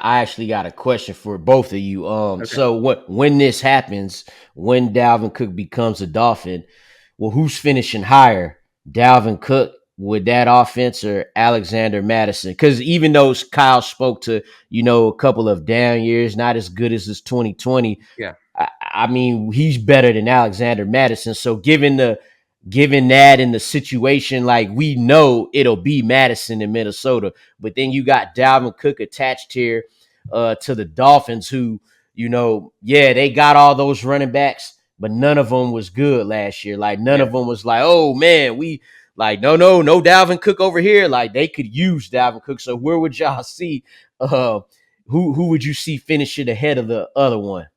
I actually got a question for both of you. Okay. So when this happens, when Dalvin Cook becomes a Dolphin, well, who's finishing higher, Dalvin Cook with that offense or Alexander Mattison? Because even though Kyle spoke to a couple of down years, not as good as his 2020. Yeah. I mean, he's better than Alexander Mattison. So given that in the situation, like we know it'll be Madison in Minnesota, but then you got Dalvin Cook attached here to the Dolphins, who they got all those running backs, but none of them was good last year. Like none of them was like, oh man, we like no Dalvin Cook over here. Like they could use Dalvin Cook. So where would y'all see? Who would you see finishing ahead of the other one?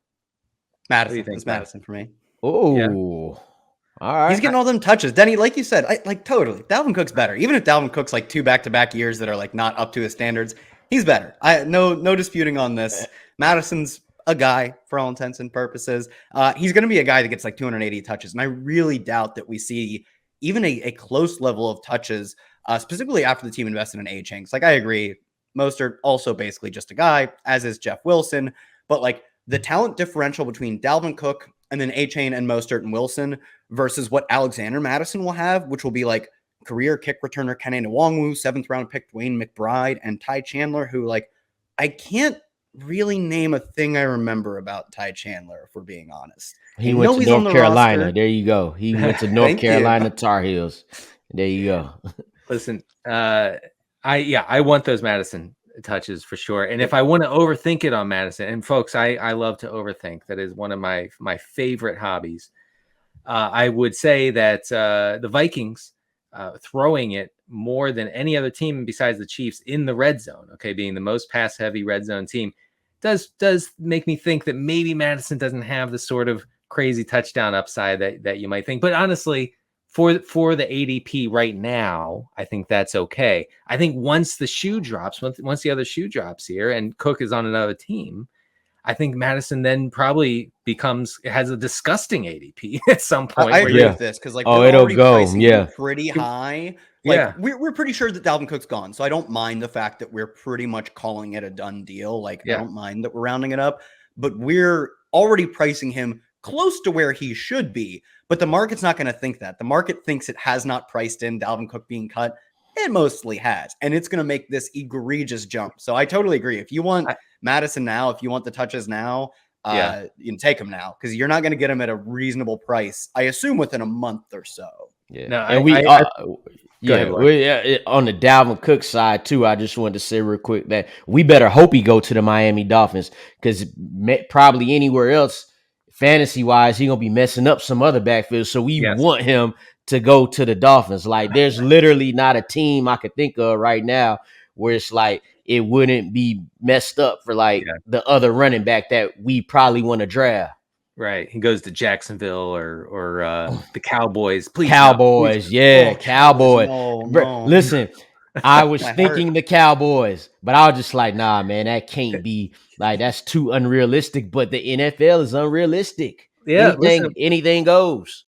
Madison. It's Madison for me. Oh. Yeah. All right. He's getting all them touches. Denny, like you said, totally. Dalvin Cook's better. Even if Dalvin Cook's like 2 back-to-back years that are like not up to his standards, he's better. No disputing on this. Madison's a guy for all intents and purposes. He's going to be a guy that gets like 280 touches. And I really doubt that we see even a close level of touches, specifically after the team invested in A-Chain. Like I agree, Mostert also basically just a guy, as is Jeff Wilson. But like the talent differential between Dalvin Cook and then A-Chain and Mostert and Wilson versus what Alexander Mattison will have, which will be like career kick returner Kenny Nwangwu, 7th round pick Dwayne McBride, and Ty Chandler, who like I can't really name a thing I remember about Ty Chandler, if we're being honest. He went to North Carolina. There you go. He went to North Carolina Tar Heels. There you go. Listen, I want those Madison touches for sure. And if I want to overthink it on Madison, and folks, I love to overthink. That is one of my favorite hobbies. I would say that the Vikings throwing it more than any other team besides the Chiefs in the red zone, okay, being the most pass heavy red zone team, does make me think that maybe Madison doesn't have the sort of crazy touchdown upside that you might think. But honestly, for the ADP right now, I think that's okay. I think once the shoe drops, once the other shoe drops here and Cook is on another team, I think Madison then probably has a disgusting ADP at some point. I agree with this because like it'll go pretty high. Like we're pretty sure that Dalvin Cook's gone, so I don't mind the fact that we're pretty much calling it a done deal. Like I don't mind that we're rounding it up, but we're already pricing him close to where he should be. But the market's not going to think that. The market thinks it has not priced in Dalvin Cook being cut. It mostly has, and it's going to make this egregious jump. So I totally agree. If you want Madison now, if you want the touches now, you can take him now because you're not going to get him at a reasonable price. I assume within a month or so. Yeah, no, and we're on the Dalvin Cook side too. I just wanted to say real quick that we better hope he go to the Miami Dolphins because probably anywhere else, fantasy wise, he gonna be messing up some other backfield. So we want him to go to the Dolphins. Like there's literally not a team I could think of right now where it's like it wouldn't be messed up for like the other running back that we probably want to draft. Right. He goes to Jacksonville or the Cowboys. Please. Cowboys. Cowboys. No. Listen, I was thinking the Cowboys, but I was just like, nah, man, that can't be like that's too unrealistic. But the NFL is unrealistic. Yeah. Anything goes.